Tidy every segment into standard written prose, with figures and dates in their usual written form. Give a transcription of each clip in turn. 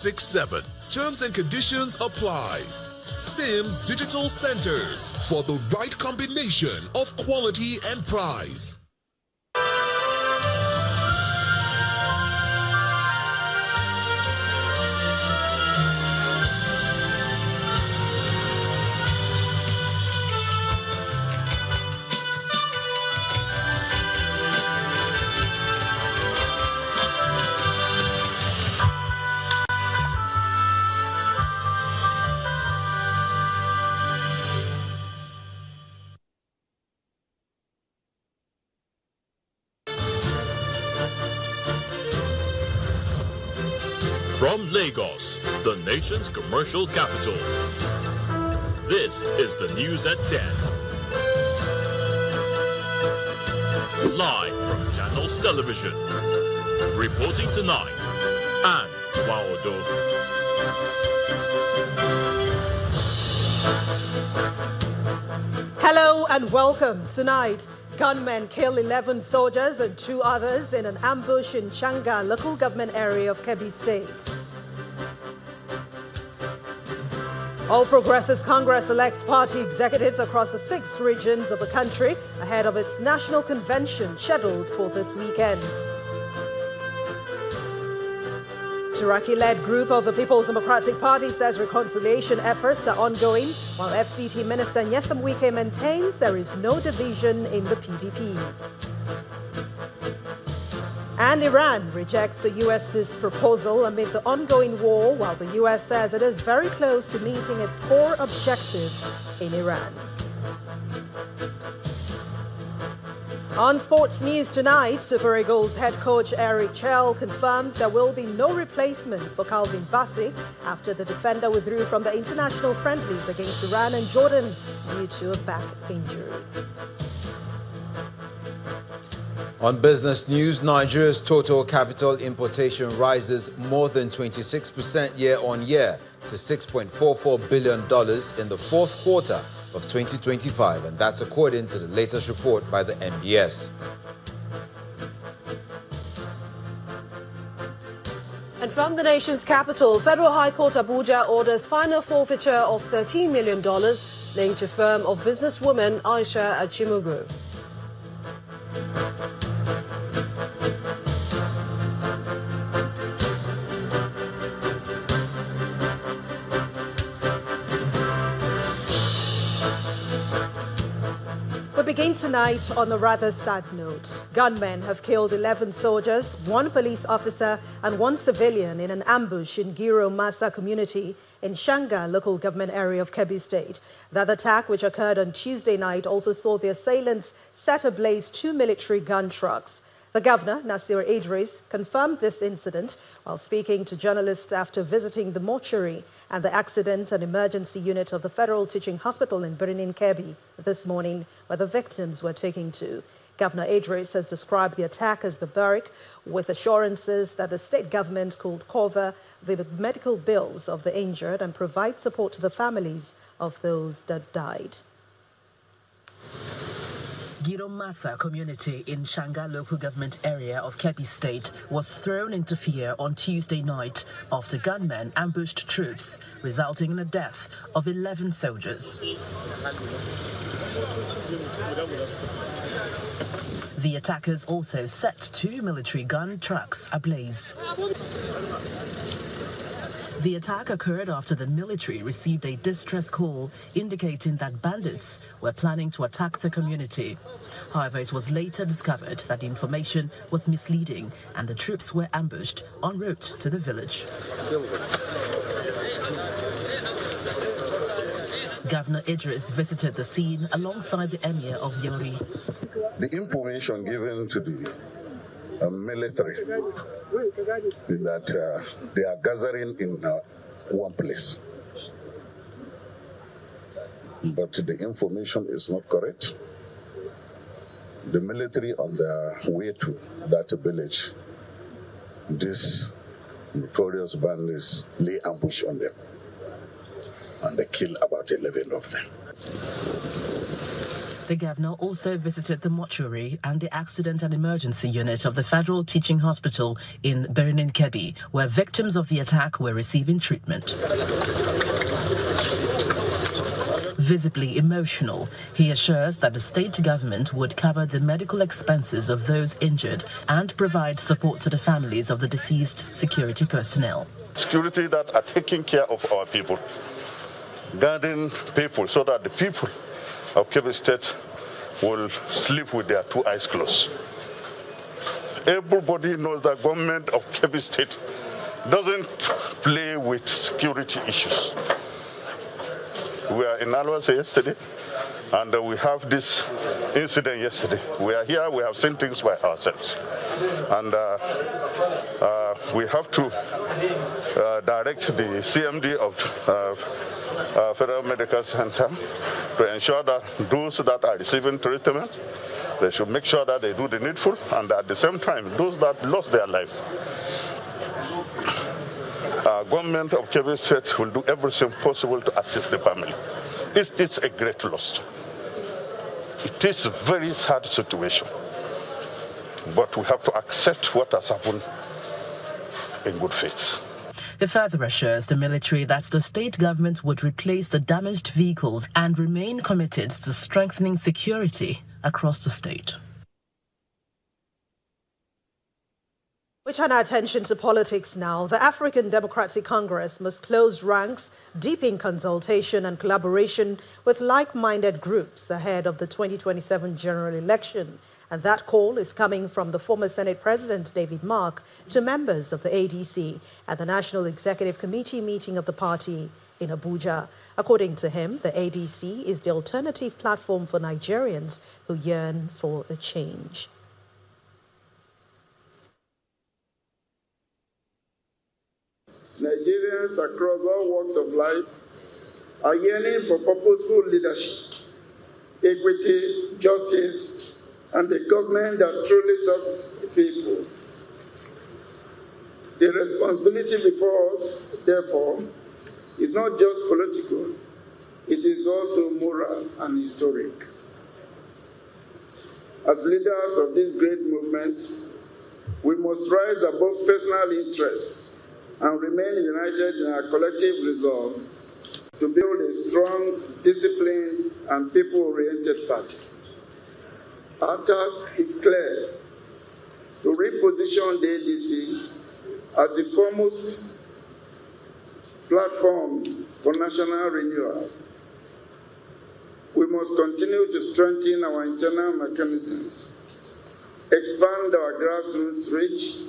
867. Terms and conditions apply. Sims Digital Centers, for the right combination of quality and price. From Lagos, the nation's commercial capital, this is the News at 10. Live from Channels Television. Reporting tonight, Anne Waodo. Hello and welcome. Tonight, gunmen kill 11 soldiers and 2 others in an ambush in Changa, local government area of Kebbi State. All Progressives Congress elects party executives across the 6 regions of the country ahead of its national convention scheduled for this weekend. Turaki-led group of the People's Democratic Party says reconciliation efforts are ongoing, while FCT Minister Nyesom Wike maintains there is no division in the PDP. And Iran rejects a U.S. peace proposal amid the ongoing war, while the U.S. says it is very close to meeting its core objective in Iran. On sports news tonight, Super Eagles head coach Eric Chell confirms there will be no replacement for Calvin Bassey after the defender withdrew from the international friendlies against Iran and Jordan due to a back injury. On business news, Nigeria's total capital importation rises more than 26% year-on-year to $6.44 billion in the 4th quarter of 2025, and that's according to the latest report by the NBS. And from the nation's capital, Federal High Court Abuja orders final forfeiture of $13 million linked to firm of businesswoman Aisha Achimugu. We begin tonight on a rather sad note. Gunmen have killed 11 soldiers, 1 police officer and 1 civilian in an ambush in Giro Masa community in Shanga, local government area of Kebbi State. That attack, which occurred on Tuesday night, also saw the assailants set ablaze 2 military gun trucks. The governor, Nasir Idris, confirmed this incident while speaking to journalists after visiting the mortuary and the accident and emergency unit of the Federal Teaching Hospital in Birnin Kebbi this morning, where the victims were taken to. Governor Idris has described the attack as barbaric, with assurances that the state government could cover the medical bills of the injured and provide support to the families of those that died. Giro Masa community in Shanga local government area of Kebbi State was thrown into fear on Tuesday night after gunmen ambushed troops, resulting in the death of 11 soldiers. The attackers also set 2 military gun trucks ablaze. The attack occurred after the military received a distress call indicating that bandits were planning to attack the community. However, it was later discovered that the information was misleading and the troops were ambushed en route to the village. Governor Idris visited the scene alongside the Emir of Yori. The information given to the military that they are gathering in one place. But the information is not correct. The military on their way to that village, this notorious bandits lay ambush on them and they kill about 11 of them. The governor also visited the mortuary and the accident and emergency unit of the Federal Teaching Hospital in Kebbi, where victims of the attack were receiving treatment. Visibly emotional, he assures that the state government would cover the medical expenses of those injured and provide support to the families of the deceased security personnel. Security that are taking care of our people, guarding people so that the people of Kebbi State will sleep with their two eyes closed. Everybody knows that government of Kebbi State doesn't play with security issues. We are in Alwas yesterday, and we have this incident yesterday. We are here, we have seen things by ourselves. And we have to direct the CMD of Federal Medical Center to ensure that those that are receiving treatment, they should make sure that they do the needful, and at the same time, those that lost their life, government of Kebbi State will do everything possible to assist the family. It's a great loss. It is a very sad situation, but we have to accept what has happened in good faith. He further assures the military that the state government would replace the damaged vehicles and remain committed to strengthening security across the state. We turn our attention to politics now. The African Democratic Congress must close ranks, deepen consultation and collaboration with like-minded groups ahead of the 2027 general election. And that call is coming from the former Senate President David Mark to members of the ADC at the National Executive Committee meeting of the party in Abuja. According to him, the ADC is the alternative platform for Nigerians who yearn for a change. Nigerians across all walks of life are yearning for purposeful leadership, equity, justice, and a government that truly serves the people. The responsibility before us, therefore, is not just political, it is also moral and historic. As leaders of this great movement, we must rise above personal interests and remain united in our collective resolve to build a strong, disciplined, and people-oriented party. Our task is clear: to reposition the ADC as the foremost platform for national renewal. We must continue to strengthen our internal mechanisms, expand our grassroots reach,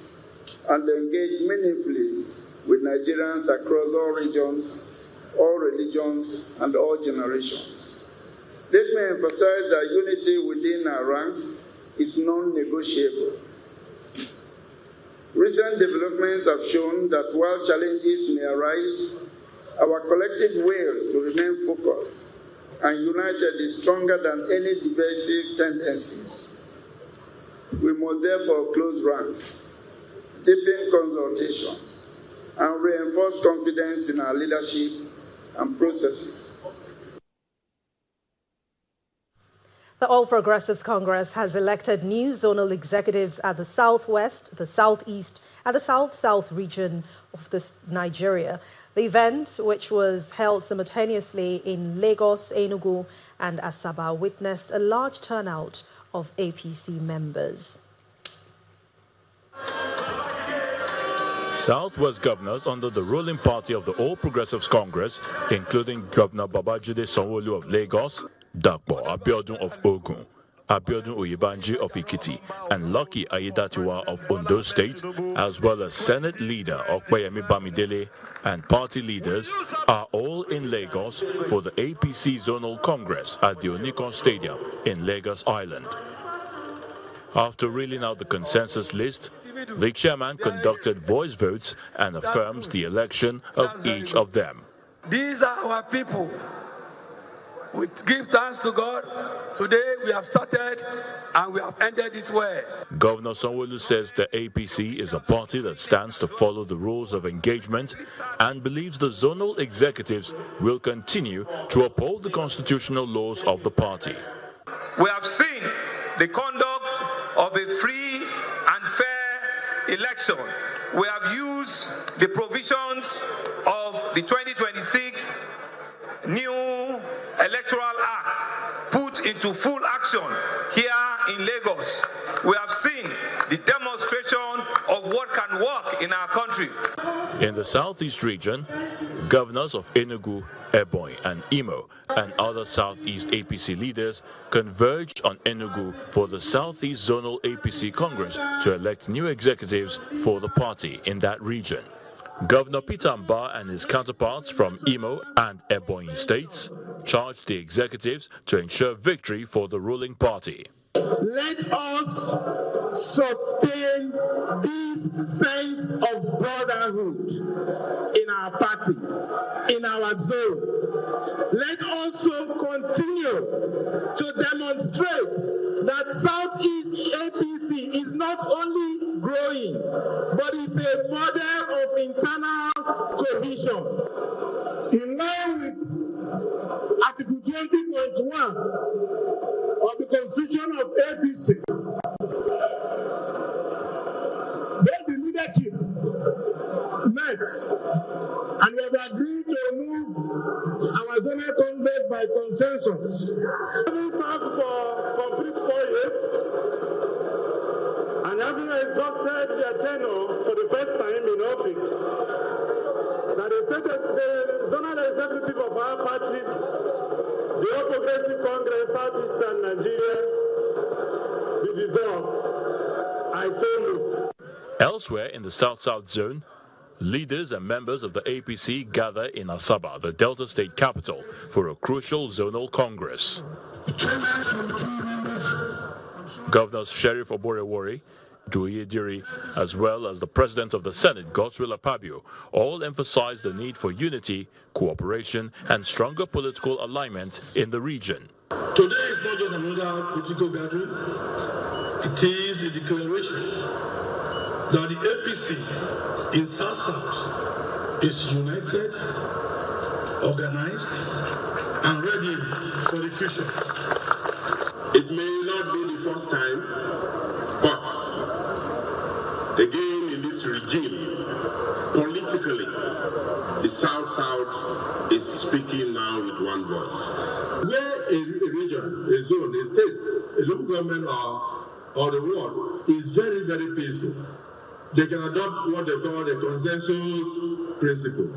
and engage meaningfully with Nigerians across all regions, all religions, and all generations. Let me emphasize that unity within our ranks is non-negotiable. Recent developments have shown that while challenges may arise, our collective will to remain focused and united is stronger than any divisive tendencies. We must therefore close ranks, deepen consultations, and reinforce confidence in our leadership and processes. The All Progressives Congress has elected new zonal executives at the Southwest, the Southeast, and the South-South region of Nigeria. The event, which was held simultaneously in Lagos, Enugu, and Asaba, witnessed a large turnout of APC members. Southwest governors under the ruling party of the All Progressives Congress, including Governor Babajide Sanwo-Olu of Lagos, Dapo Abiodun of Ogun, Abiodun Oyebanji of Ikiti, and Lucky Ayedatiwa of Ondo State, as well as Senate leader Okpeyemi Bamidele and party leaders, are all in Lagos for the APC Zonal Congress at the Onikon Stadium in Lagos Island. After reeling out the consensus list, the chairman conducted voice votes and affirms the election of each of them. These are our people. We give thanks to God. Today we have started and we have ended it well. Governor Sanwo-Olu says the APC is a party that stands to follow the rules of engagement and believes the zonal executives will continue to uphold the constitutional laws of the party. We have seen the conduct of a free and fair election. We have used the provisions of the 2026 new Electoral Act put into full action here in Lagos. We have seen the demonstration of what can work in our country. In the southeast region, governors of Enugu, Ebonyi and Imo and other southeast APC leaders converged on Enugu for the Southeast Zonal APC Congress to elect new executives for the party in that region. Governor Peter Mbah and his counterparts from Imo and Ebonyi states charged the executives to ensure victory for the ruling party. Let us sustain this sense of brotherhood in our party, in our zone. Let also continue to demonstrate that Southeast APC is not only growing, but is a model of internal cohesion. In line with Article 20.1 of the Constitution of APC, both the leadership met and we have agreed to move our zonal congress by consensus. Having served for complete 4 years and having exhausted their tenure for the first time in office, that the zonal executive of our party, the All Progressive Congress Southeastern Nigeria, be dissolved. I so move. Elsewhere in the South-South zone, leaders and members of the APC gather in Asaba, the Delta State capital, for a crucial zonal congress. Governors Sheriff Oborewori, Idris, as well as the President of the Senate, Godswill Akpabio, all emphasized the need for unity, cooperation, and stronger political alignment in the region. Today is not just another political gathering. It is a declaration that the APC in South-South is united, organized, and ready for the future. It may not be the first time, but again in this regime, politically, the South-South is speaking now with one voice. Where a region, a zone, a state, a local government or the world is very, very peaceful, they can adopt what they call the consensus principle.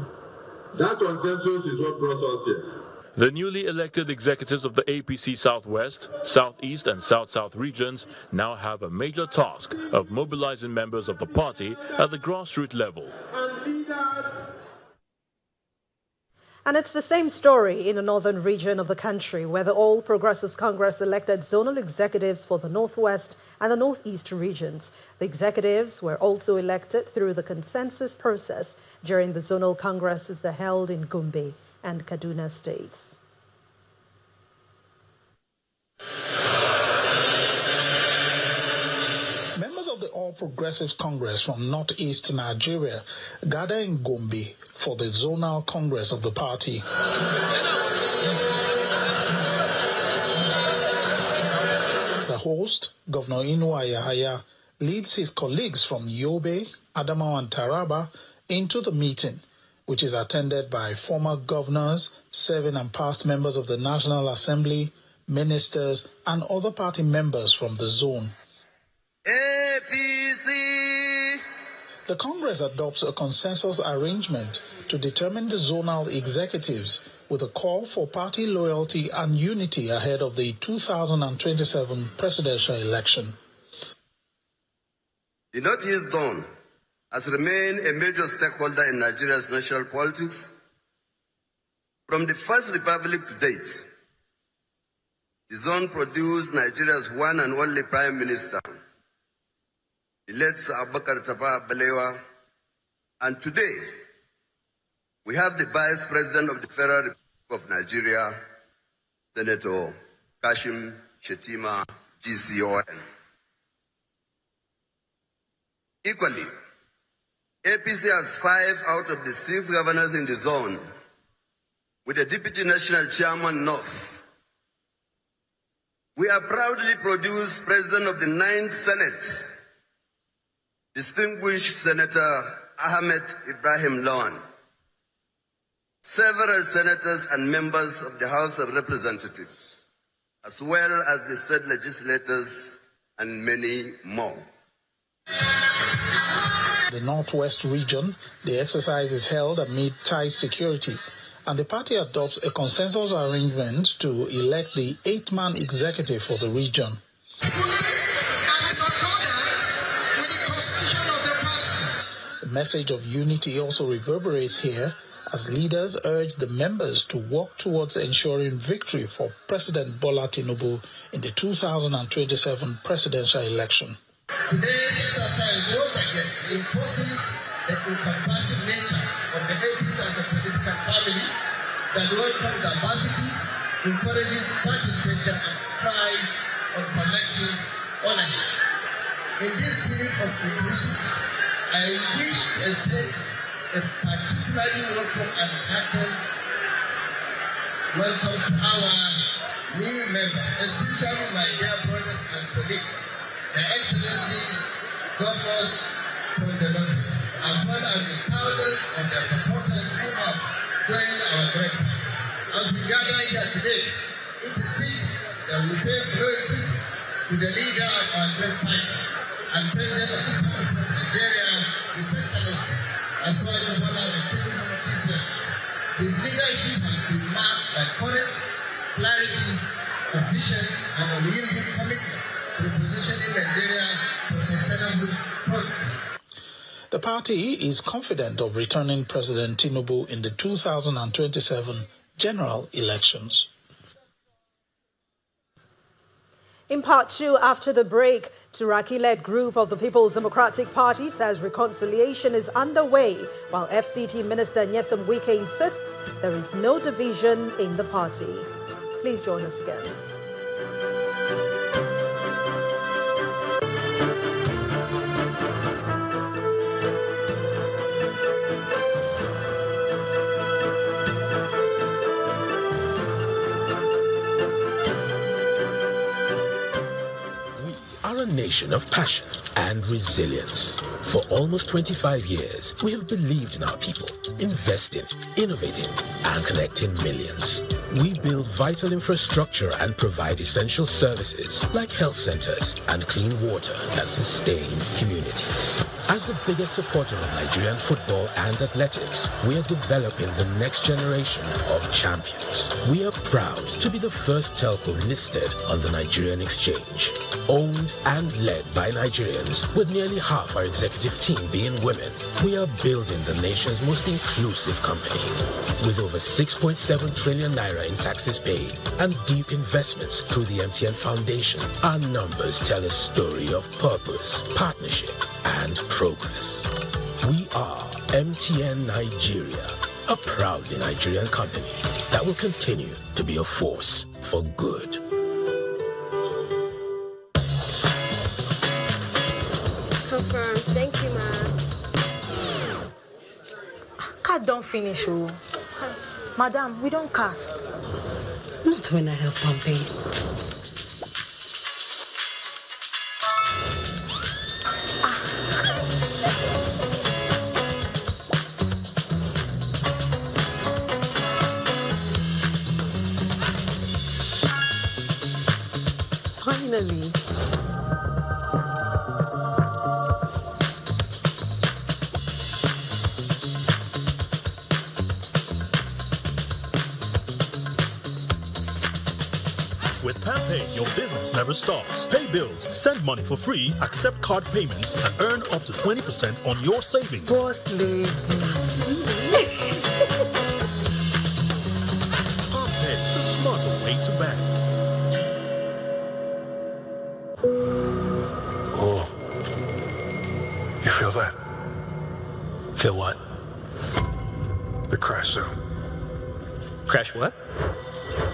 That consensus is what brought us here. The newly elected executives of the APC Southwest, Southeast and South-South regions now have a major task of mobilizing members of the party at the grassroots level. And it's the same story in the northern region of the country, where the All Progressives Congress elected zonal executives for the Northwest and the Northeast regions. The executives were also elected through the consensus process during the zonal congresses that held in Gombe and Kaduna states. Members of the All Progressives Congress from Northeast Nigeria gather in Gombe for the zonal congress of the party. The host, Governor Inuwa Yahaya, leads his colleagues from Yobe, Adamawa and Taraba into the meeting, which is attended by former governors, serving and past members of the National Assembly, ministers, and other party members from the zone. APC! The Congress adopts a consensus arrangement to determine the zonal executives with a call for party loyalty and unity ahead of the 2027 presidential election. The Northeast Zone has remained a major stakeholder in Nigeria's national politics. From the First Republic to date, the zone produced Nigeria's one and only Prime Minister, the late Abubakar Tafawa Balewa, and today we have the Vice President of the Federal Republic of Nigeria, Senator Kashim Shettima, GCON. Equally, APC has 5 out of the 6 governors in the zone, with a Deputy National Chairman North. We are proudly produced President of the 9th Senate, distinguished Senator Ahmed Ibrahim Lawan, several senators and members of the House of Representatives, as well as the state legislators and many more. The Northwest region, the exercise is held amid tight security, and the party adopts a consensus arrangement to elect the 8-man executive for the region. The message of unity also reverberates here as leaders urge the members to work towards ensuring victory for President Bola Tinubu in the 2027 presidential election. Today's exercise once again reinforces the encompassing nature of the APC as a political family that welcomes diversity, encourages participation, and thrives on collective ownership. In this spirit of inclusiveness, I wish to extend a particularly welcome and heartfelt welcome to our new members, especially my dear brothers and colleagues, the Excellencies, governors from the Northwest, as well as the thousands of their supporters who have joined our great party. As we gather here today, it is fitting that we pay tribute to the leader of our great party and President of the Republic of Nigeria, His Excellency, as well as Bola Tinubu. His leadership has been marked by courage, clarity, vision, and a unyielding commitment to repositioning Nigeria for sustainable progress. The party is confident of returning President Tinubu in the 2027 general elections. In part two, after the break, Turaki-led group of the People's Democratic Party says reconciliation is underway, while FCT Minister Nyesom Wike insists there is no division in the party. Please join us again. A nation of passion and resilience. For almost 25 years, we have believed in our people, investing, innovating, and connecting millions. We build vital infrastructure and provide essential services like health centers and clean water that sustain communities. As the biggest supporter of Nigerian football and athletics, we are developing the next generation of champions. We are proud to be the first telco listed on the Nigerian exchange, owned and led by Nigerians, with nearly half our executive team being women. We are building the nation's most inclusive company. With over 6.7 trillion naira in taxes paid and deep investments through the MTN Foundation, our numbers tell a story of purpose, partnership, and progress. We are MTN Nigeria, a proudly Nigerian company that will continue to be a force for good. Confirm. Thank you, ma. Card don't finish, oh. Madam, we don't cast. Not when I help Pompey. Finally. With PayPay, your business never stops. Pay bills, send money for free, accept card payments, and earn up to 20% on your savings. Boss lady. PayPay, the smarter way to bank. Oh. You feel that? Feel what? The crash zone. Crash what?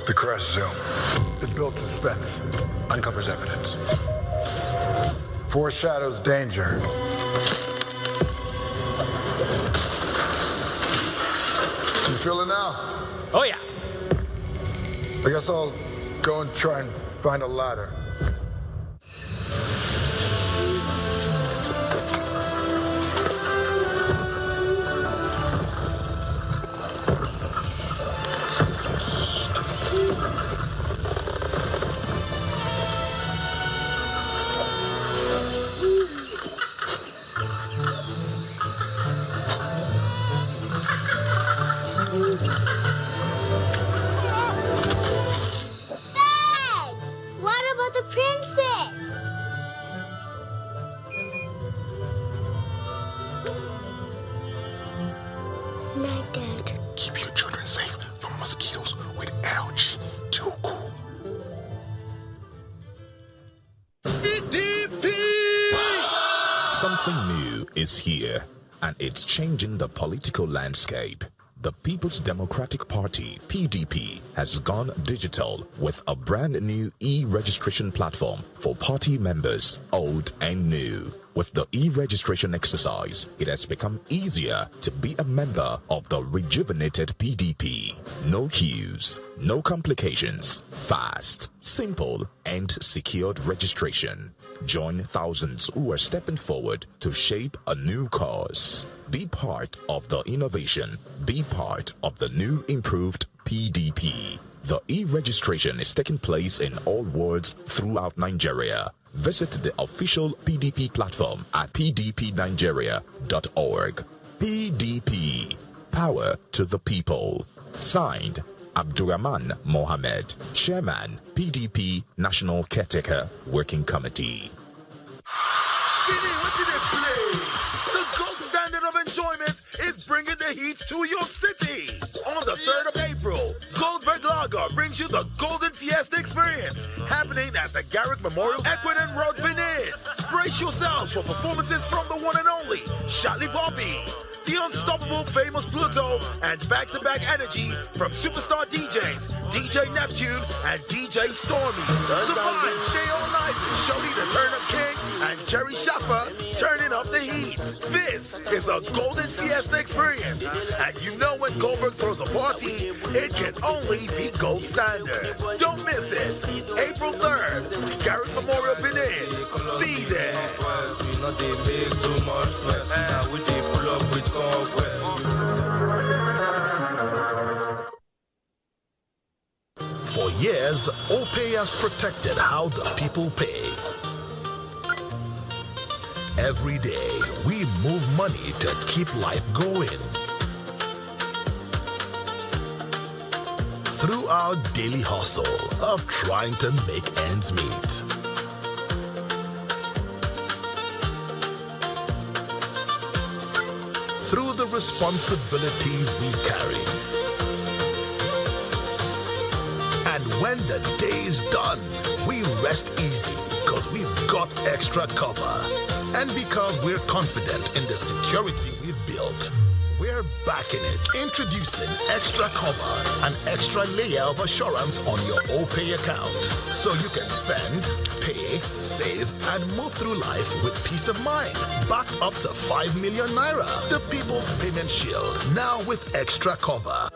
The crash zone. It builds suspense, uncovers evidence, foreshadows danger. You feel it now? Oh, yeah. I guess I'll go and try and Find a ladder. Something new is here, and it's changing the political landscape. The People's Democratic Party, PDP, has gone digital with a brand new e-registration platform for party members, old and new. With the e-registration exercise, it has become easier to be a member of the rejuvenated PDP. No queues, no complications, fast, simple, and secured registration. Join thousands who are stepping forward to shape a new cause. Be part of the innovation. Be part of the new improved PDP. The e-registration is taking place in all wards throughout Nigeria. Visit the official PDP platform at pdpnigeria.org. PDP. Power to the people. Signed, Abdurrahman Mohammed, Chairman, PDP National Caretaker Working Committee. The gold standard of enjoyment is bringing the heat to your city. On the 3rd of April, Goldberg Lager brings you the Golden Fiesta experience, happening at the Garrick Memorial, Equidin Road, Benin. Brace yourselves for performances from the one and only Shali Bobby, the unstoppable famous Pluto, and back-to-back energy from superstar DJs, DJ Neptune and DJ Stormy. The vibes stay all night with Shody the Turn-Up King and Jerry Schaffer turning up the heat. This is a Golden Fiesta experience, and you know when Goldberg throws a party, it can only be gold standard. Don't miss it. April 3rd, Garrick Memorial, Benin. Be there. For years, OPay has protected how the people pay. Every day, we move money to keep life going. Through our daily hustle of trying to make ends meet. Through the responsibilities we carry. And when the day is done, we rest easy because we've got extra cover. And because we're confident in the security we've built, we're backing it. Introducing Extra Cover, an extra layer of assurance on your OPay account. So you can send, pay, save, and move through life with peace of mind. Backed up to 5 million naira. The People's Payment Shield, now with Extra Cover.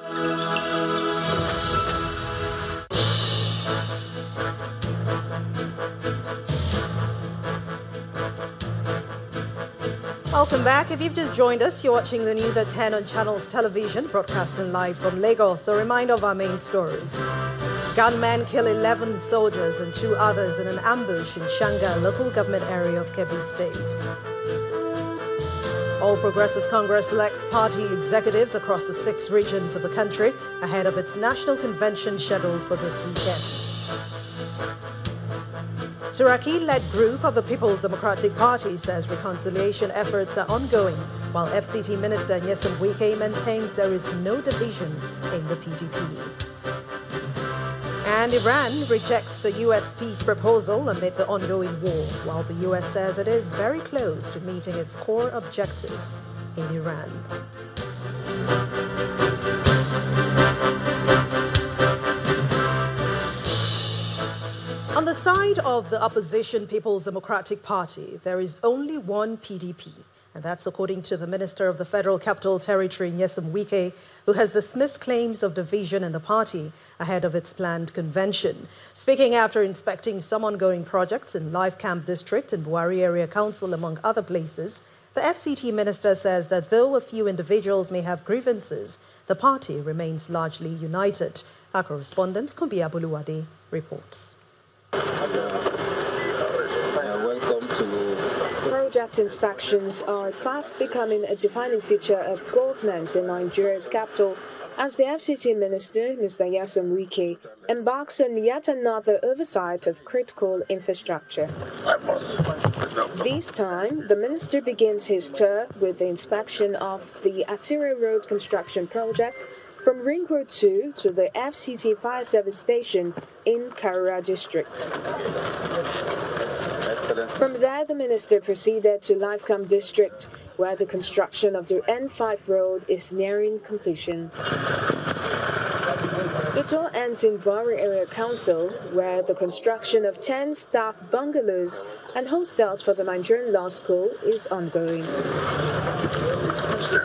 Welcome back. If you've just joined us, you're watching the news at 10 on Channels Television, broadcasting live from Lagos. A reminder of our main stories. Gunmen kill 11 soldiers and 2 others in an ambush in Shanga, local government area of Kebbi State. All Progressives Congress elects party executives across the 6 regions of the country ahead of its national convention scheduled for this weekend. Turaki-led group of the People's Democratic Party says reconciliation efforts are ongoing, while FCT Minister Nyesom Wike maintains there is no division in the PDP. And Iran rejects a U.S. peace proposal amid the ongoing war, while the U.S. says it is very close to meeting its core objectives in Iran. On the side of the opposition People's Democratic Party, there is only one PDP, And that's according to the Minister of the Federal Capital Territory, Nyesom Wike, who has dismissed claims of division in the party ahead of its planned convention. Speaking after inspecting some ongoing projects in Life Camp District and Buhari Area Council, among other places, the FCT minister says that though a few individuals may have grievances, the party remains largely united. Our correspondent, Kumbi Abuluwade, reports. Project inspections are fast becoming a defining feature of governance in Nigeria's capital as the FCT minister, Mr. Nyesom Wike, embarks on yet another oversight of critical infrastructure. This time, the minister begins his tour with the inspection of the Atira Road construction project from Ring Road 2 to the FCT Fire Service Station in Karura District. From there, the minister proceeded to Life Camp District, where the construction of the N5 road is nearing completion. The tour ends in Buhari Area Council, where the construction of 10 staff bungalows and hostels for the Nigerian Law School is ongoing.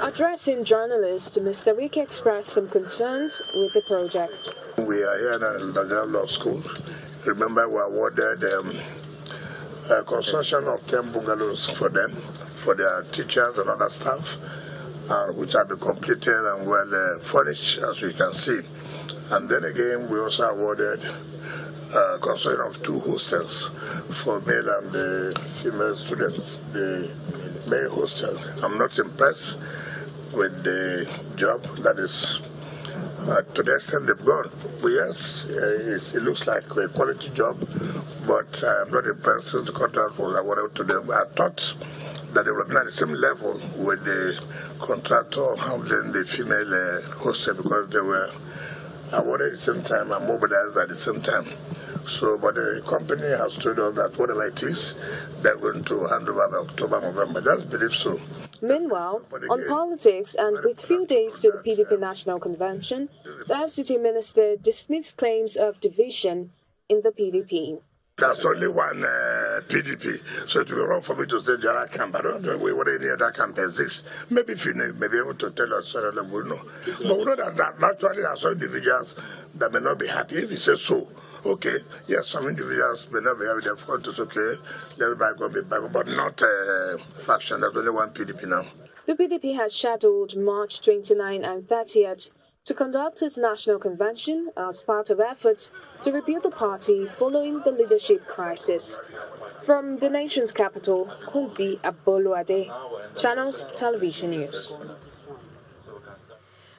Addressing journalists, Mr. Wike expressed some concerns with the project. We are here at the Nigerian Law School. Remember, we awarded construction of 10 bungalows for them, for their teachers and other staff, which have been completed and well furnished, as we can see. And then again, we also awarded construction of 2 hostels for male and female students, the male hostel. I'm not impressed with the job that is to the extent they've gone. Yes, it looks like a quality job, but I'm not impressed since the contract was awarded to them. I thought that they were at the same level with the contractor handling the female hostel, because they were awarded at the same time and mobilized at the same time. So, but the company has told us that whatever it is, they're going to hand over by October, November. I just believe so. Meanwhile, on politics and with few days to the PDP National Convention, the FCT minister dismissed claims of division in the PDP. There's only one PDP, so it will be wrong for me to say there are camp. I don't know whether any other camp exists. Maybe if you know, may be able to tell us so that we know. But we know that naturally there are some individuals that may not be happy. If you say so, okay, yes, some individuals may not be happy. Of course, it's okay. Let's back on, but not faction. There's only one PDP now. The PDP has scheduled March 29 and 30th to conduct its national convention as part of efforts to rebuild the party following the leadership crisis. From the nation's capital, Kumbi Aboluade, Channels Television News.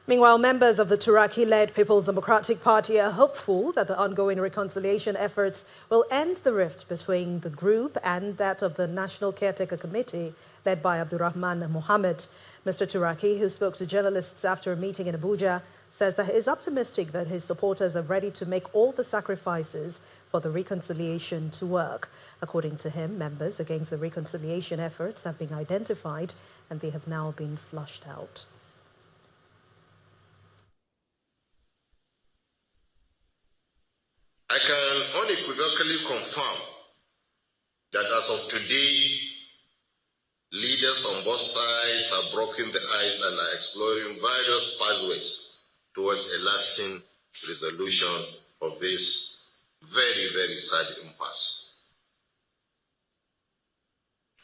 Meanwhile, members of the Turaki-led People's Democratic Party are hopeful that the ongoing reconciliation efforts will end the rift between the group and that of the National Caretaker Committee led by Abdurrahman Mohammed. Mr. Turaki, who spoke to journalists after a meeting in Abuja, says that he is optimistic that his supporters are ready to make all the sacrifices for the reconciliation to work. According to him, members against the reconciliation efforts have been identified and they have now been flushed out. I can unequivocally confirm that as of today, leaders on both sides have broken the ice and are exploring various pathways towards a lasting resolution of this very, very sad impasse.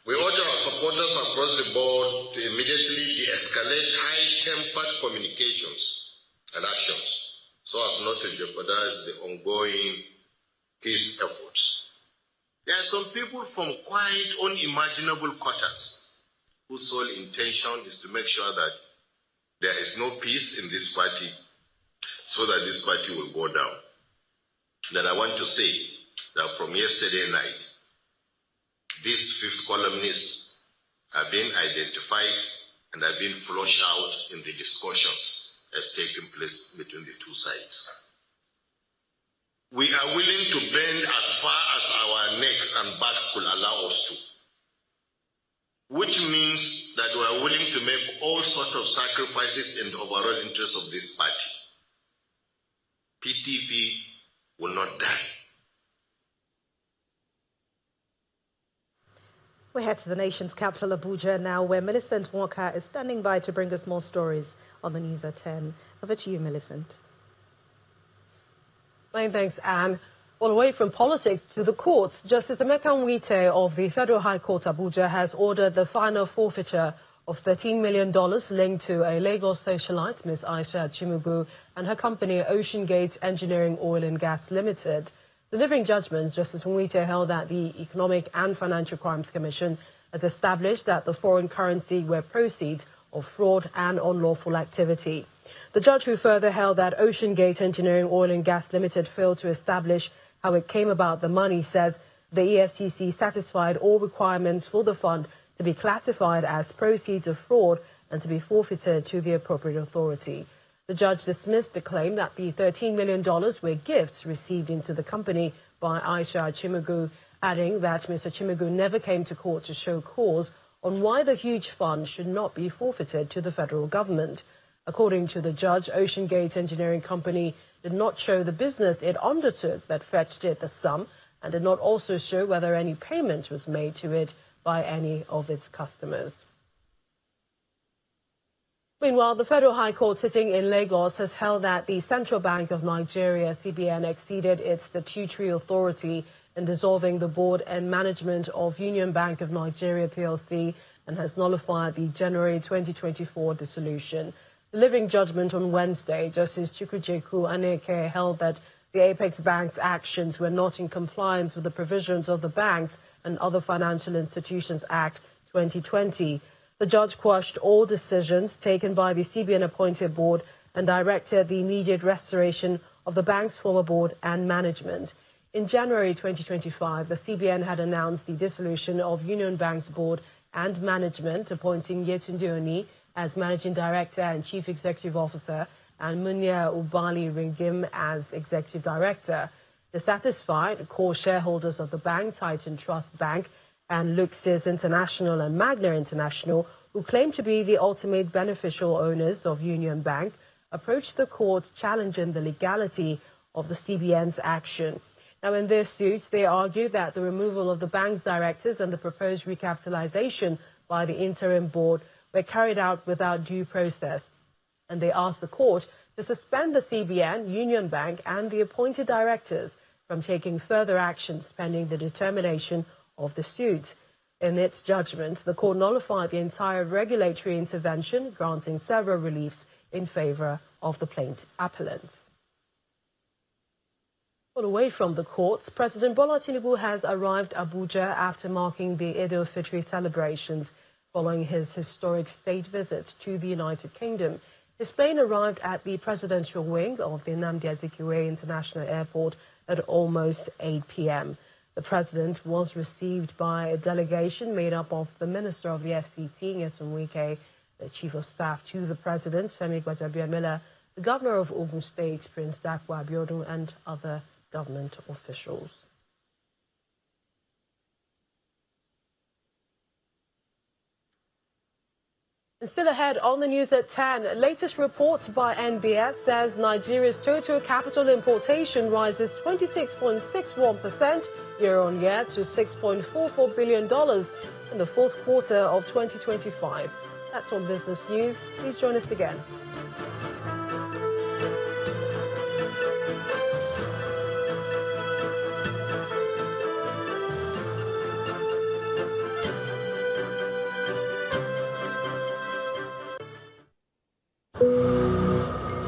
We urge our supporters across the board to immediately de-escalate high-tempered communications and actions so as not to jeopardize the ongoing peace efforts. There are some people from quite unimaginable quarters whose sole intention is to make sure that there is no peace in this party so that this party will go down. Then I want to say that from yesterday night, these 5th columnists have been identified and have been flushed out in the discussions as taking place between the two sides. We are willing to bend as far as our necks and backs could allow us to, which means that we are willing to make all sorts of sacrifices in the overall interest of this party. PDP will not die. We head to the nation's capital, Abuja, now, where Millicent Walker is standing by to bring us more stories on the news at 10. Over to you, Millicent. Many thanks, Anne. Well, away from politics to the courts, Justice Emeka Nwite of the Federal High Court, Abuja, has ordered the final forfeiture of $13 million linked to a Lagos socialite, Ms. Aisha Tinubu, and her company, Ocean Gate Engineering Oil and Gas Limited. Delivering judgment, Justice Nwite held that the Economic and Financial Crimes Commission has established that the foreign currency were proceeds of fraud and unlawful activity. The judge, who further held that Ocean Gate Engineering Oil and Gas Limited failed to establish how it came about the money, says the EFCC satisfied all requirements for the fund to be classified as proceeds of fraud and to be forfeited to the appropriate authority. The judge dismissed the claim that the $13 million were gifts received into the company by Aisha Tinubu, adding that Mr. Tinubu never came to court to show cause on why the huge fund should not be forfeited to the federal government. According to the judge, Ocean Gate Engineering Company did not show the business it undertook that fetched it the sum, and did not also show whether any payment was made to it by any of its customers. Meanwhile, the Federal High Court sitting in Lagos has held that the Central Bank of Nigeria, CBN, exceeded its statutory authority in dissolving the board and management of Union Bank of Nigeria PLC and has nullified the January 2024 dissolution. Delivering judgment on Wednesday, Justice Chukwujeku Aneke held that the Apex Bank's actions were not in compliance with the provisions of the Banks and Other Financial Institutions Act 2020. The judge quashed all decisions taken by the CBN-appointed board and directed the immediate restoration of the bank's former board and management. In January 2025, the CBN had announced the dissolution of Union Bank's board and management, appointing Yetunde Oni as Managing Director and Chief Executive Officer and Munia Ubali Ringim as Executive Director. Dissatisfied, core shareholders of the bank, Titan Trust Bank and Luxis International and Magna International, who claim to be the ultimate beneficial owners of Union Bank, approached the court challenging the legality of the CBN's action. Now, in their suit, they argue that the removal of the bank's directors and the proposed recapitalization by the interim board were carried out without due process. And they asked the court to suspend the CBN, Union Bank, and the appointed directors from taking further actions pending the determination of the suit. In its judgment, the court nullified the entire regulatory intervention, granting several reliefs in favor of the plaintiff appellants. Well, away from the courts, President Bola Tinubu has arrived Abuja after marking the Eid al-Fitr celebrations following his historic state visit to the United Kingdom. His plane arrived at the presidential wing of the Nnamdi Azikiwe International Airport at almost 8 p.m. The president was received by a delegation made up of the Minister of the FCT, Nyesom Wike, the Chief of Staff to the President, Femi Gbajabiamila, the Governor of Ogun State, Prince Dakwa Abiodun, and other government officials. And still ahead on the news at 10, latest reports by NBS says Nigeria's total capital importation rises 26.61% year-on-year to $6.44 billion in the fourth quarter of 2025. That's on Business News. Please join us again.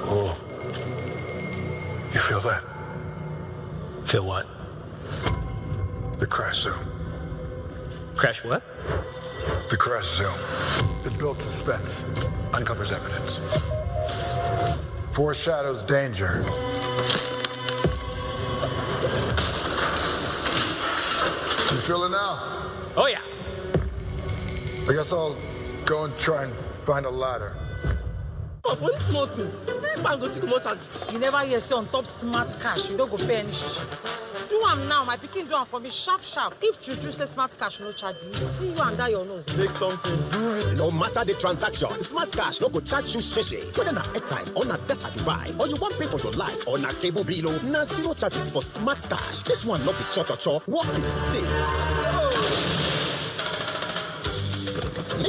Oh, you feel that? Feel what? The crash zone. Crash what? The crash zone. It builds suspense, uncovers evidence, foreshadows danger. You feel it now? Oh, yeah. I guess I'll go and try and find a ladder. Oh, for this small thing, you never hear say on top smart cash, you don't go pay any shishi. Do am now, my pikin do am for me sharp. If Juju say smart cash no charge you, see you under your nose. Make something. No matter the transaction, smart cash no go charge you shishi. Whether na airtime or na data you buy, or you want pay for your light or na cable bill, na zero charges for smart cash. This one not be cho. Work is day.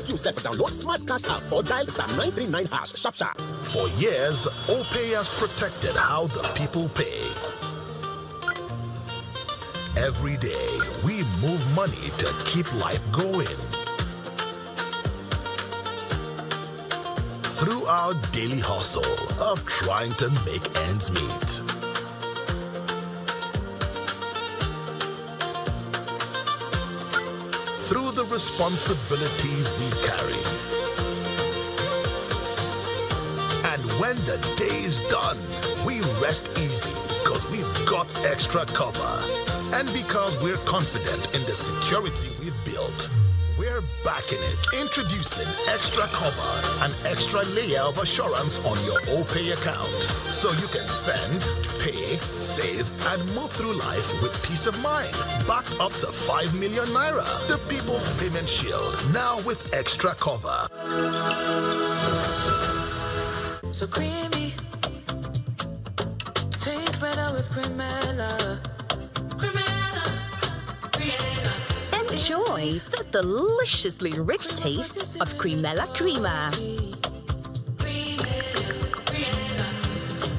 Make yourself download Smart Cash app or dial *939# sharp sharp. For years, OPay has protected how the people pay. Every day, we move money to keep life going. Through our daily hustle of trying to make ends meet. Through the responsibilities we carry. And when the day is done, we rest easy because we've got extra cover. And because we're confident in the security we've built, we're backing it. Introducing Extra Cover, an extra layer of assurance on your OPay account. So you can send, pay, save, and move through life with peace of mind. Backed up to 5 million naira. The People's Payment Shield, now with Extra Cover. So creamy, tastes better with cremella. Enjoy the deliciously rich taste of Cremella Crema.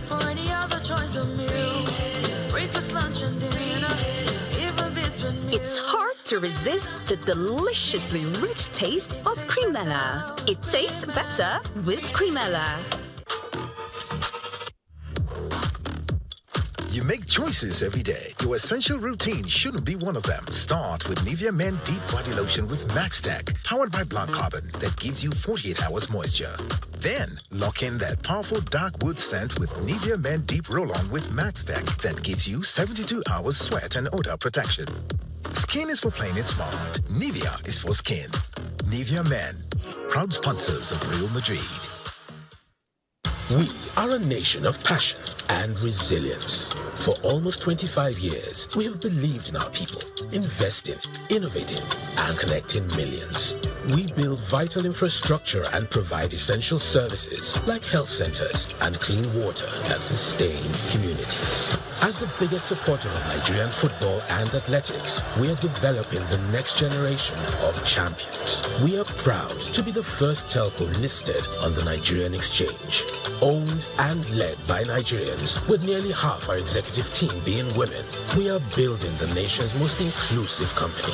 For any other choice of meal, breakfast, lunch, and dinner, even between meals. It's hard to resist the deliciously rich taste of Cremella. It tastes better with Cremella. You make choices every day. Your essential routine shouldn't be one of them. Start with Nivea Men Deep Body Lotion with Max Tech, powered by Black Carbon, that gives you 48 hours moisture. Then, lock in that powerful dark wood scent with Nivea Men Deep Roll-On with Max Tech that gives you 72 hours sweat and odor protection. Skin is for playing it smart. Nivea is for skin. Nivea Men, proud sponsors of Real Madrid. We are a nation of passion and resilience. For almost 25 years, we have believed in our people, investing, innovating, and connecting millions. We build vital infrastructure and provide essential services like health centers and clean water that sustain communities. As the biggest supporter of Nigerian football and athletics, we are developing the next generation of champions. We are proud to be the first telco listed on the Nigerian exchange. Owned and led by Nigerians, with nearly half our executive team being women, we are building the nation's most inclusive company.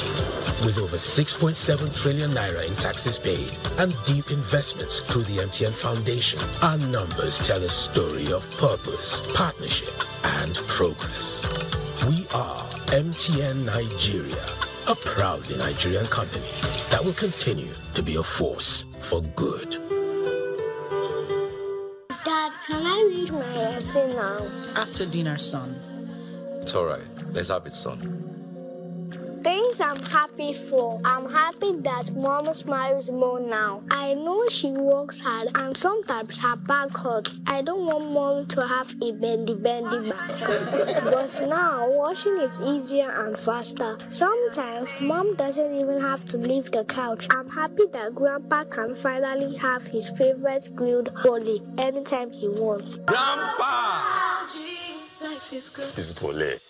With over 6.7 trillion naira in taxes paid and deep investments through the MTN Foundation, our numbers tell a story of purpose, partnership, and progress. We are MTN Nigeria, a proudly Nigerian company that will continue to be a force for good. Dad, can I read my essay now? After dinner, son. It's all right. Let's have it, son. Things I'm happy for. I'm happy that Mom smiles more now. I know she works hard and sometimes her back hurts. I don't want Mom to have a bendy back. But now, washing is easier and faster. Sometimes, Mom doesn't even have to leave the couch. I'm happy that Grandpa can finally have his favorite grilled bully anytime he wants. Grandpa! Life is good. It's bully.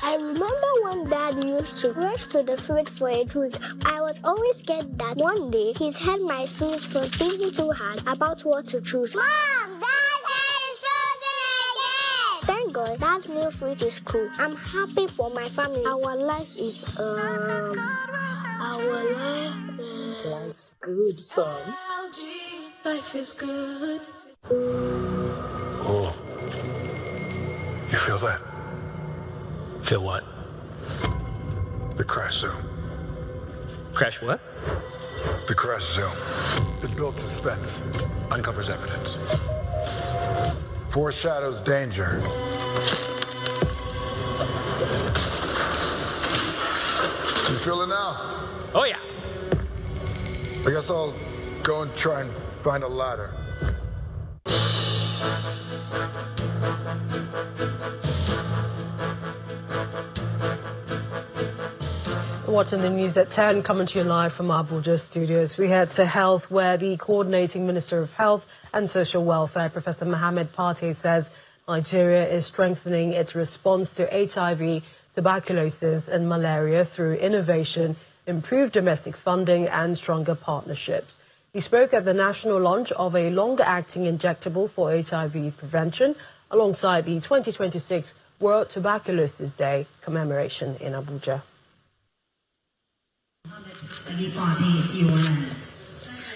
I remember when Dad used to rush to the fridge for a drink. I was always scared that one day his head might freeze from thinking too hard about what to choose. Mom, Dad's head is frozen again! Thank God, Dad's new fridge is cool. I'm happy for my family. Life's good, son. Life is good. Oh. You feel that? Feel what? The crash zone. Crash what? The crash zone. It builds suspense, uncovers evidence, foreshadows danger. You feel it now? Oh, yeah. I guess I'll go and try and find a ladder. Watching the news at 10, coming to you live from Abuja studios. We head to health, where the coordinating Minister of Health and Social Welfare, Professor Mohammed Partey, says Nigeria is strengthening its response to HIV, tuberculosis and malaria through innovation improved domestic funding and stronger partnerships. He spoke at the national launch of a longer-acting injectable for HIV prevention alongside the 2026 World Tuberculosis Day commemoration in Abuja.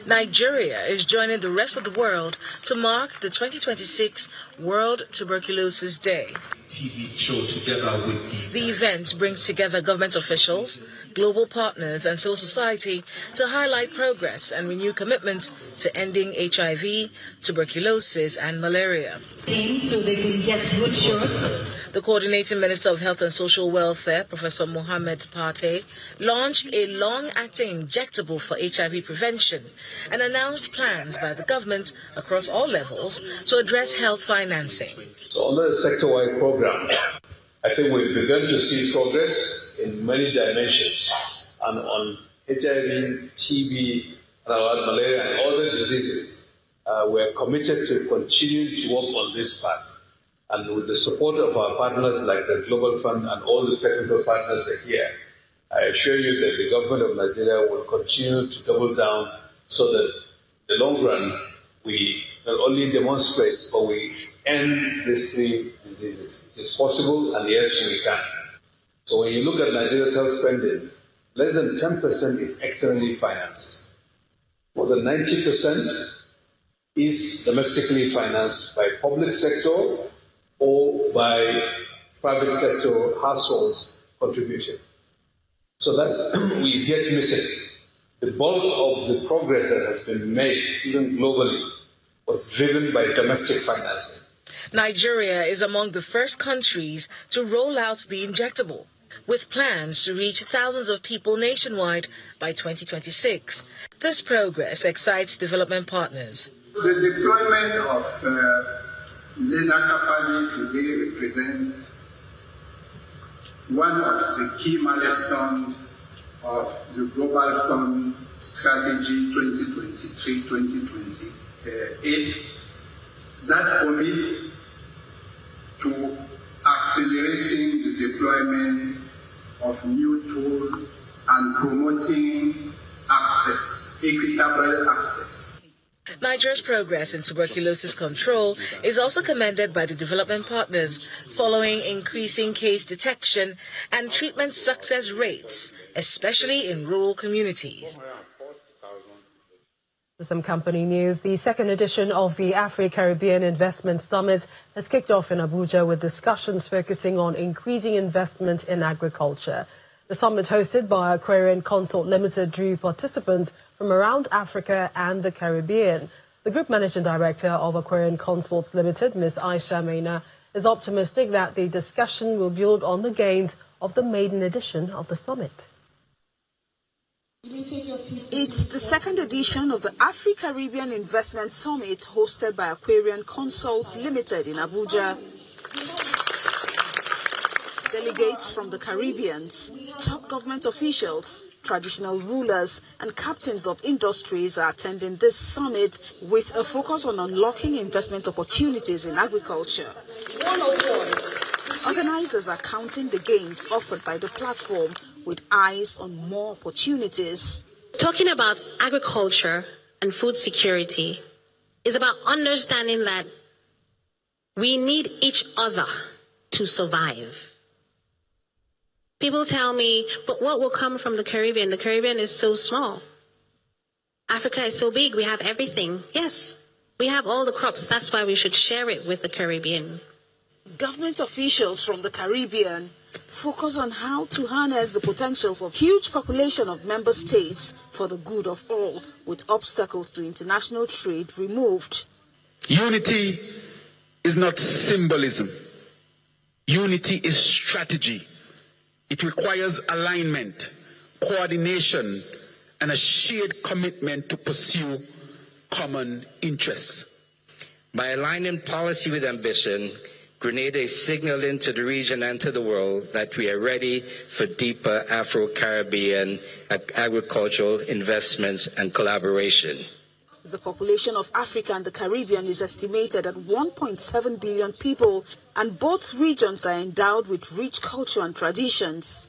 Nigeria is joining the rest of the world to mark the 2026 World Tuberculosis Day. The event brings together government officials, global partners and civil society to highlight progress and renew commitment to ending HIV, tuberculosis and malaria. So they can get good shots. The Coordinating Minister of Health and Social Welfare, Professor Mohammed Pate, launched a long-acting injectable for HIV prevention and announced plans by the government across all levels to address health financing. So under the sector-wide program, I think we've begun to see progress in many dimensions. And on HIV, TB, and malaria and other diseases, we're committed to continue to work on this path. And with the support of our partners like the Global Fund and all the technical partners are here, I assure you that the government of Nigeria will continue to double down so that in the long run, we not only demonstrate, but we end these three diseases. It is possible, and yes, we can. So when you look at Nigeria's health spending, less than 10% is externally financed. More than 90% is domestically financed by public sector or by private sector households contribution. So that's we get missing. The bulk of the progress that has been made, even globally, was driven by domestic financing. Nigeria is among the first countries to roll out the injectable, with plans to reach thousands of people nationwide by 2026. This progress excites development partners. The deployment of Lena Kapali today represents one of the key milestones of the Global Fund Strategy 2023-2028 that commit to accelerating the deployment of new tools and promoting access, equitable access. Nigeria's progress in tuberculosis control is also commended by the development partners following increasing case detection and treatment success rates, especially in rural communities. Some company news. The second edition of the Afro-Caribbean Investment Summit has kicked off in Abuja with discussions focusing on increasing investment in agriculture. The summit, hosted by Aquarian Consult Limited, drew participants from around Africa and the Caribbean. The Group Managing Director of Aquarian Consults Limited, Ms. Aisha Maina, is optimistic that the discussion will build on the gains of the maiden edition of the summit. It's the second edition of the Afro-Caribbean Investment Summit hosted by Aquarian Consults Limited in Abuja. Delegates from the Caribbeans, top government officials, traditional rulers and captains of industries are attending this summit with a focus on unlocking investment opportunities in agriculture. Organizers are counting the gains offered by the platform with eyes on more opportunities. Talking about agriculture and food security is about understanding that we need each other to survive. People tell me, but what will come from the Caribbean? The Caribbean is so small. Africa is so big, we have everything. Yes, we have all the crops. That's why we should share it with the Caribbean. Government officials from the Caribbean focus on how to harness the potentials of huge population of member states for the good of all, with obstacles to international trade removed. Unity is not symbolism. Unity is strategy. It requires alignment, coordination, and a shared commitment to pursue common interests. By aligning policy with ambition, Grenada is signaling to the region and to the world that we are ready for deeper Afro-Caribbean agricultural investments and collaboration. The population of Africa and the Caribbean is estimated at 1.7 billion people, and both regions are endowed with rich culture and traditions.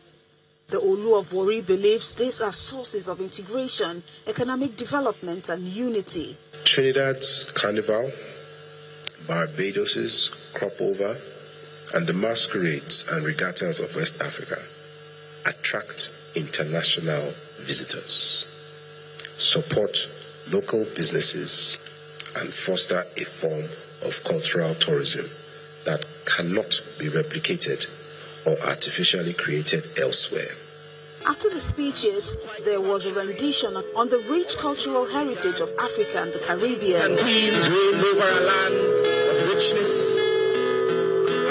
The Olu of Warri believes these are sources of integration, economic development and unity. Trinidad's Carnival, Barbados's Crop Over, and the masquerades and regattas of West Africa attract international visitors, support local businesses, and foster a form of cultural tourism that cannot be replicated or artificially created elsewhere. After the speeches, there was a rendition on the rich cultural heritage of Africa and the Caribbean. And queens reign over a land of richness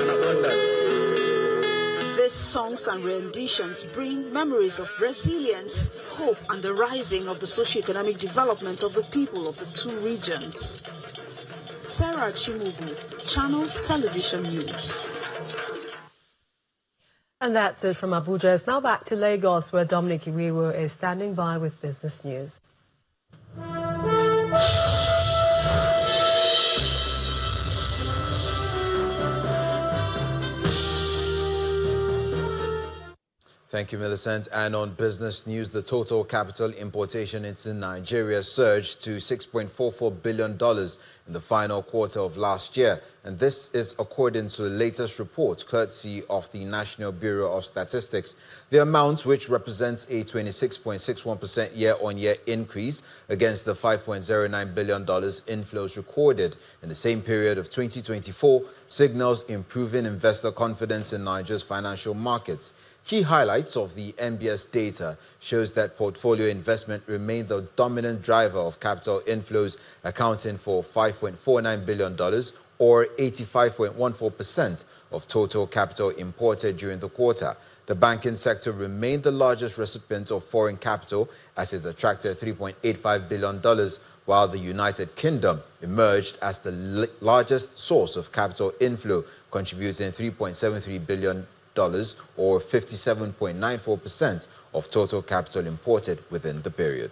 and abundance. These songs and renditions bring memories of resilience, hope, and the rising of the socio-economic development of the people of the two regions. Sarah Tinubu, Channels Television News. And that's it from Abuja. It's now back to Lagos, where Dominic Iwewo is standing by with business news. Thank you, Millicent. And on business news, the total capital importation into Nigeria surged to $6.44 billion in the final quarter of last year. And this is according to the latest report, courtesy of the National Bureau of Statistics. The amount, which represents a 26.61% year-on-year increase against the $5.09 billion inflows recorded in the same period of 2024, signals improving investor confidence in Nigeria's financial markets. Key highlights of the NBS data shows that portfolio investment remained the dominant driver of capital inflows, accounting for $5.49 billion or 85.14% of total capital imported during the quarter. The banking sector remained the largest recipient of foreign capital as it attracted $3.85 billion, while the United Kingdom emerged as the largest source of capital inflow, contributing $3.73 billion or 57.94% of total capital imported within the period.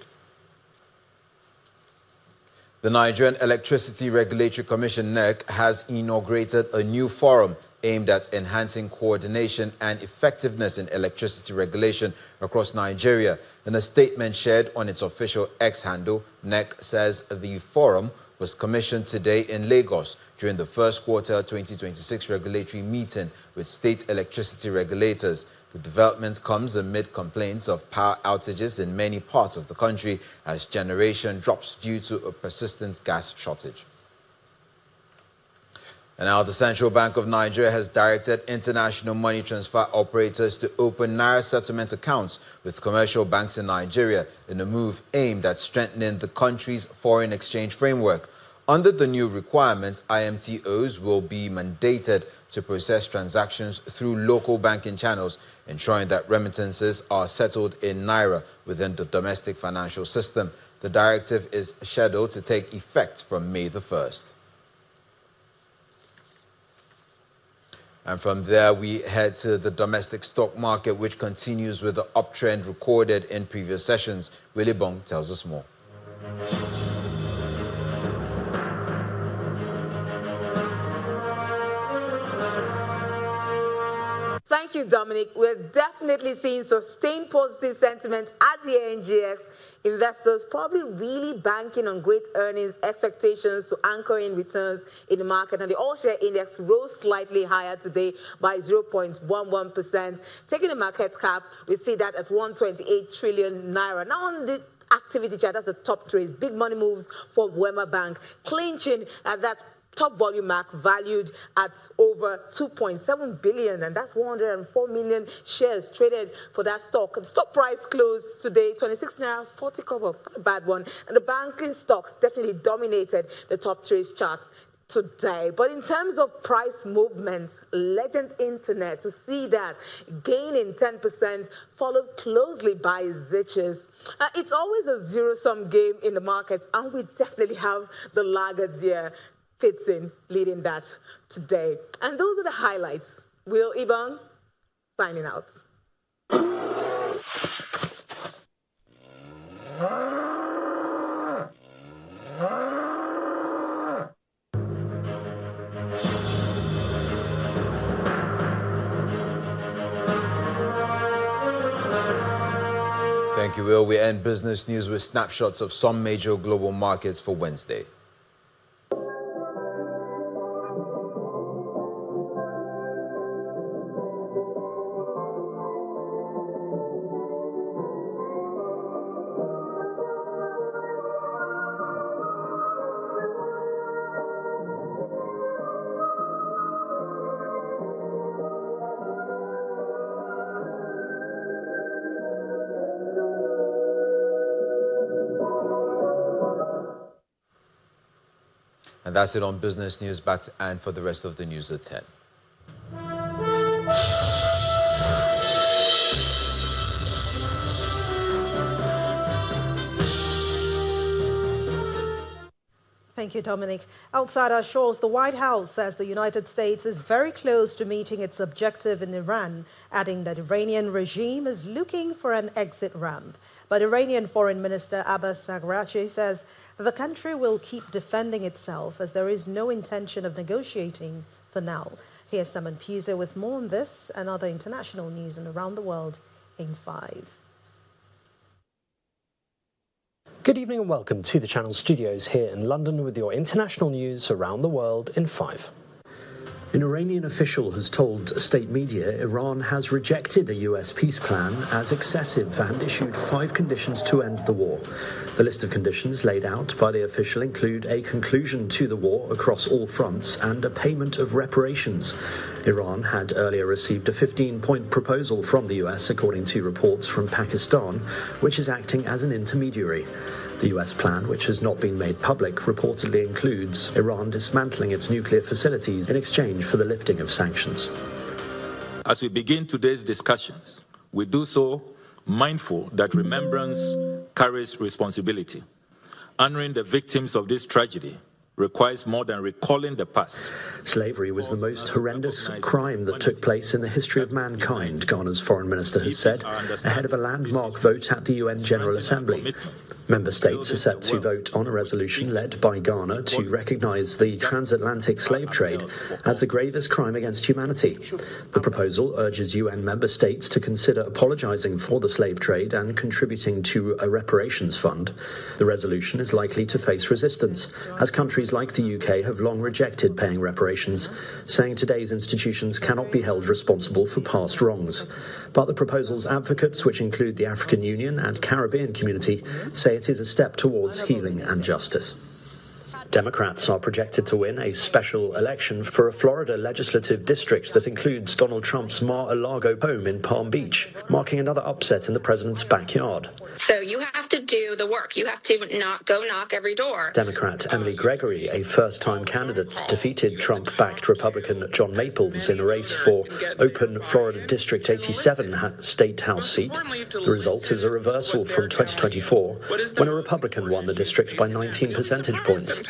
The Nigerian Electricity Regulatory Commission, NERC, has inaugurated a new forum aimed at enhancing coordination and effectiveness in electricity regulation across Nigeria. In a statement shared on its official X handle, NERC says the forum was commissioned today in Lagos during the first quarter 2026 regulatory meeting with state electricity regulators. The development comes amid complaints of power outages in many parts of the country as generation drops due to a persistent gas shortage. And now the Central Bank of Nigeria has directed international money transfer operators to open Naira settlement accounts with commercial banks in Nigeria in a move aimed at strengthening the country's foreign exchange framework. Under the new requirement, IMTOs will be mandated to process transactions through local banking channels, ensuring that remittances are settled in Naira within the domestic financial system. The directive is scheduled to take effect from May the 1st. And from there, we head to the domestic stock market, which continues with the uptrend recorded in previous sessions. Willie Bong tells us more. Thank you, Dominic. We're definitely seeing sustained positive sentiment at the NGX. Investors probably really banking on great earnings expectations to anchor in returns in the market. And the all-share index rose slightly higher today by 0.11%. Taking the market cap, we see that at 128 trillion naira. Now on the activity chart, that's the top trades. Big money moves for Wema Bank, clinching at that top volume mark valued at over 2.7 billion, and that's 104 million shares traded for that stock. The stock price closed today 26 naira 40 kobo, not a bad one, and the banking stocks definitely dominated the top trades charts today. But in terms of price movements, Legend Internet, to see that gaining 10%, followed closely by Zitches. It's always a zero-sum game in the markets, and we definitely have the laggards here. Fits in leading that today. And those are the highlights. Will Ibang signing out. Thank you, Will. We end business news with snapshots of some major global markets for Wednesday. And that's it on business news. Back to Anne for the rest of the news at 10. Thank you, Dominic. Outside our shores, the White House says the United States is very close to meeting its objective in Iran, adding that the Iranian regime is looking for an exit ramp. But Iranian Foreign Minister Abbas Araghchi says the country will keep defending itself as there is no intention of negotiating for now. Here's Simon Puser with more on this and other international news and around the world in 5. Good evening and welcome to the Channel Studios here in London with your international news around the world in 5. An Iranian official has told state media Iran has rejected a US peace plan as excessive and issued 5 conditions to end the war. The list of conditions laid out by the official include a conclusion to the war across all fronts and a payment of reparations. Iran had earlier received a 15-point proposal from the US, according to reports from Pakistan, which is acting as an intermediary. The US plan, which has not been made public, reportedly includes Iran dismantling its nuclear facilities in exchange for the lifting of sanctions. As we begin today's discussions, we do so mindful that remembrance carries responsibility. Honoring the victims of this tragedy requires more than recalling the past. Slavery was the most horrendous crime that took place in the history of mankind, Ghana's foreign minister has said, ahead of a landmark vote at the UN General Assembly. Member states are set to vote on a resolution led by Ghana to recognize the transatlantic slave trade as the gravest crime against humanity. The proposal urges UN member states to consider apologizing for the slave trade and contributing to a reparations fund. The resolution is likely to face resistance, as countries like the UK have long rejected paying reparations, saying today's institutions cannot be held responsible for past wrongs. But the proposal's advocates, which include the African Union and Caribbean community, say it is a step towards healing and justice. Democrats are projected to win a special election for a Florida legislative district that includes Donald Trump's Mar-a-Lago home in Palm Beach, marking another upset in the president's backyard. So you have to do the work. You have to go knock every door. Democrat Emily Gregory, a first-time candidate, defeated Trump-backed Republican John Maples in a race for open Florida District 87 State House seat. The result is a reversal from 2024, when a Republican won the district by 19 percentage points.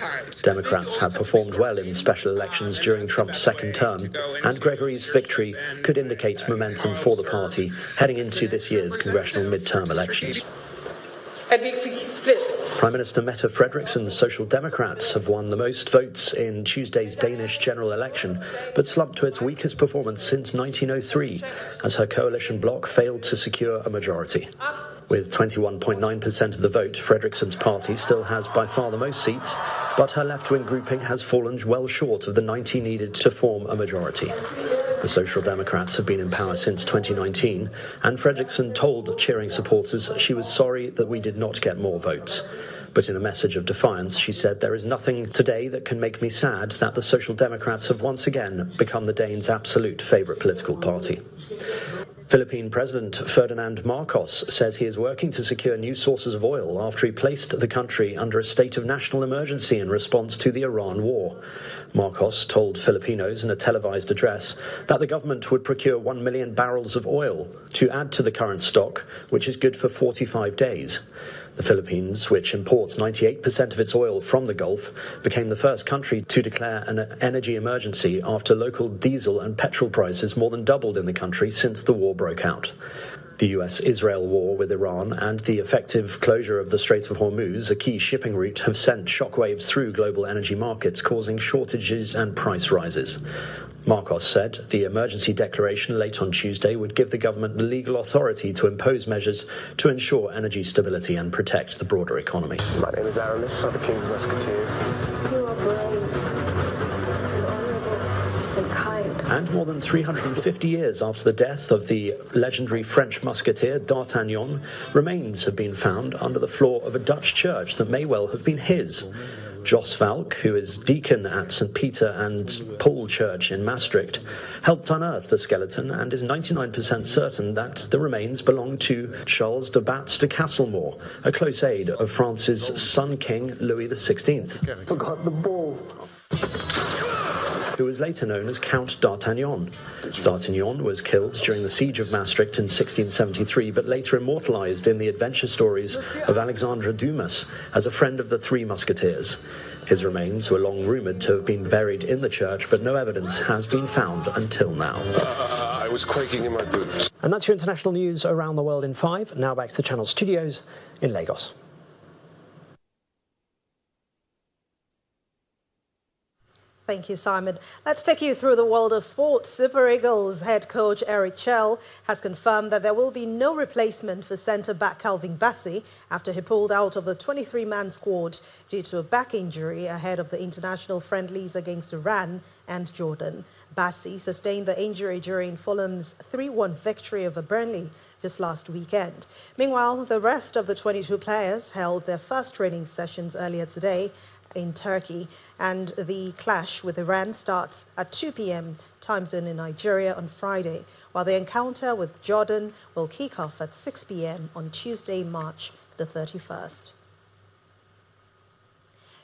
Democrats have performed well in special elections during Trump's second term, and Gregory's victory could indicate momentum for the party heading into this year's congressional midterm elections. Prime Minister Mette Fredriksen's Social Democrats have won the most votes in Tuesday's Danish general election, but slumped to its weakest performance since 1903, as her coalition bloc failed to secure a majority. With 21.9% of the vote, Fredriksen's party still has by far the most seats, but her left-wing grouping has fallen well short of the 90 needed to form a majority. The Social Democrats have been in power since 2019, and Fredriksen told cheering supporters she was sorry that we did not get more votes. But in a message of defiance, she said, "There is nothing today that can make me sad that the Social Democrats have once again become the Danes' absolute favourite political party." Philippine President Ferdinand Marcos says he is working to secure new sources of oil after he placed the country under a state of national emergency in response to the Iran war. Marcos told Filipinos in a televised address that the government would procure 1 million barrels of oil to add to the current stock, which is good for 45 days. The Philippines, which imports 98% of its oil from the Gulf, became the first country to declare an energy emergency after local diesel and petrol prices more than doubled in the country since the war broke out. The US-Israel war with Iran and the effective closure of the Strait of Hormuz, a key shipping route, have sent shockwaves through global energy markets, causing shortages and price rises. Marcos said the emergency declaration late on Tuesday would give the government the legal authority to impose measures to ensure energy stability and protect the broader economy. My name is Aramis of the King's Musketeers. You are brave and honourable and kind. And more than 350 years after the death of the legendary French musketeer D'Artagnan, remains have been found under the floor of a Dutch church that may well have been his. Jos Valk, who is deacon at St. Peter and Paul Church in Maastricht, helped unearth the skeleton and is 99% certain that the remains belong to Charles de Batz de Castlemore, a close aide of France's son King Louis XVI. Forgot the ball. Who was later known as Count D'Artagnan. D'Artagnan was killed during the siege of Maastricht in 1673, but later immortalised in the adventure stories of Alexandre Dumas as a friend of the Three Musketeers. His remains were long rumoured to have been buried in the church, but no evidence has been found until now. I was quaking in my boots. And that's your international news around the world in 5. Now back to the Channel studios in Lagos. Thank you, Simon. Let's take you through the world of sports. Super Eagles head coach Eric Chell has confirmed that there will be no replacement for centre-back Calvin Bassey after he pulled out of the 23-man squad due to a back injury ahead of the international friendlies against Iran and Jordan. Bassey sustained the injury during Fulham's 3-1 victory over Burnley just last weekend. Meanwhile, the rest of the 22 players held their first training sessions earlier today in Turkey, and the clash with Iran starts at 2 p.m. time zone in Nigeria on Friday, while the encounter with Jordan will kick off at 6 p.m. on Tuesday, March the 31st.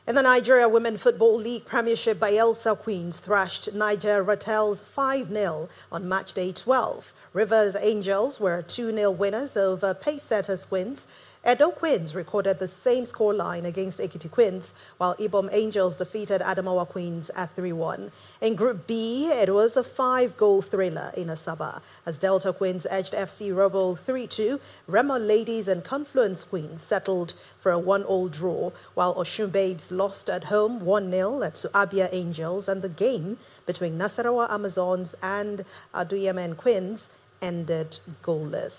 In the Nigeria Women Football League Premiership, Bayelsa Queens thrashed Niger Ratels 5-0 on match day 12. Rivers Angels were 2-0 winners over Pacesetters Queens. Edo Queens recorded the same scoreline against Ekiti Queens, while Ibom Angels defeated Adamawa Queens at 3-1. In Group B, it was a 5-goal thriller in Asaba, as Delta Queens edged FC Robo 3-2. Remo Ladies and Confluence Queens settled for a 1-1 draw, while Oshun Babes lost at home 1-0 at Suabia Angels, and the game between Nasarawa Amazons and Aduyamen Queens ended goalless.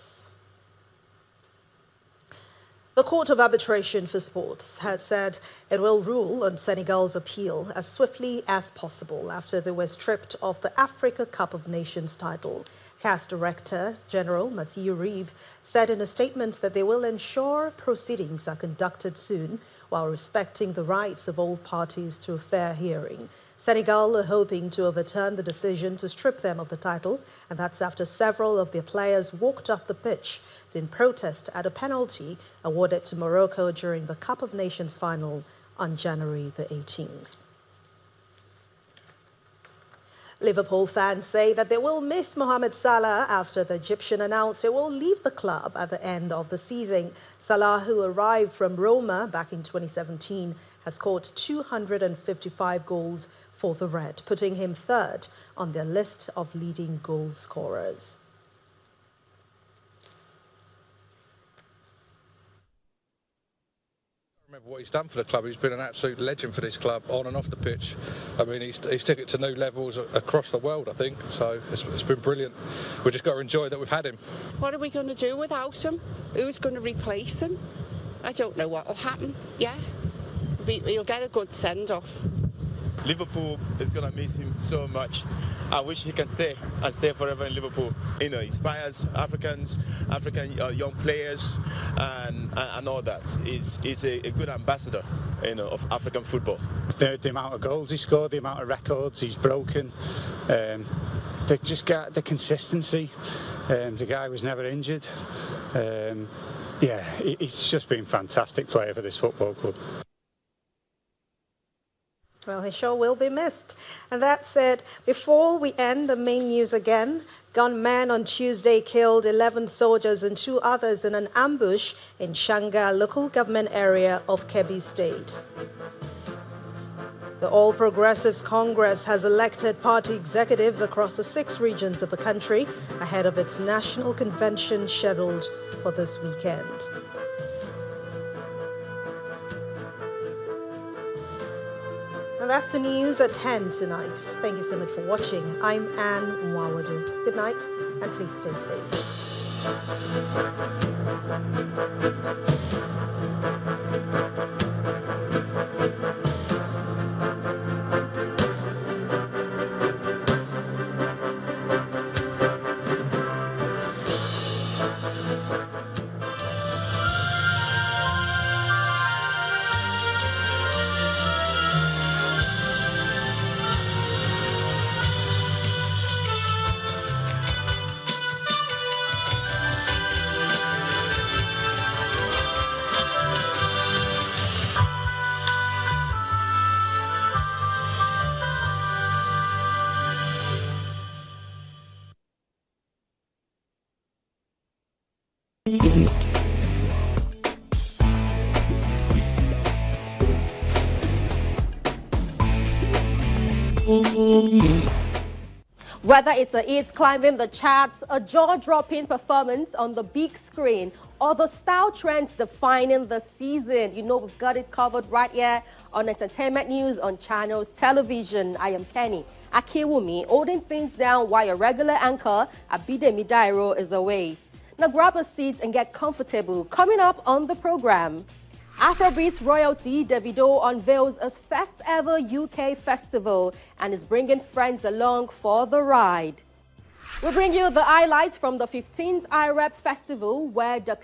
The Court of Arbitration for Sports has said it will rule on Senegal's appeal as swiftly as possible after they were stripped of the Africa Cup of Nations title. CAS Director General Mathieu Rive said in a statement that they will ensure proceedings are conducted soon while respecting the rights of all parties to a fair hearing. Senegal are hoping to overturn the decision to strip them of the title, and that's after several of their players walked off the pitch in protest at a penalty awarded to Morocco during the Cup of Nations final on January the 18th. Liverpool fans say that they will miss Mohamed Salah after the Egyptian announced he will leave the club at the end of the season. Salah, who arrived from Roma back in 2017, has scored 255 goals for the Red, putting him third on their list of leading goal scorers. Remember what he's done for the club. He's been an absolute legend for this club on and off the pitch. I mean, he's took it to new levels across the world, I think, so it's been brilliant. We've just got to enjoy that we've had him. What are we going to do without him? Who's going to replace him? I don't know what will happen. Yeah, he'll get a good send-off. Liverpool is going to miss him so much. I wish he can stay and stay forever in Liverpool. You know, inspires African young players and all that. He's a good ambassador, you know, of African football. The amount of goals he scored, the amount of records he's broken, they just got the consistency. The guy was never injured. Yeah, he's just been a fantastic player for this football club. Well, he sure will be missed. And that said, before we end the main news again, gunmen on Tuesday killed 11 soldiers and 2 others in an ambush in Shanga local government area of Kebbi State. The All Progressives Congress has elected party executives across the 6 regions of the country ahead of its national convention scheduled for this weekend. And that's the news at 10 tonight. Thank you so much for watching. I'm Anne Mwawadu. Good night and please stay safe. Whether it's climbing the charts, a jaw-dropping performance on the big screen, or the style trends defining the season, you know we've got it covered right here on Entertainment News on Channels Television. I am Kenny Akiwumi, holding things down while your regular anchor, Abidemi Dairo, is away. Now grab a seat and get comfortable. Coming up on the program, Afrobeats royalty Davido unveils his first ever UK festival and is bringing friends along for the ride. We'll bring you the highlights from the 15th IREP Festival, where the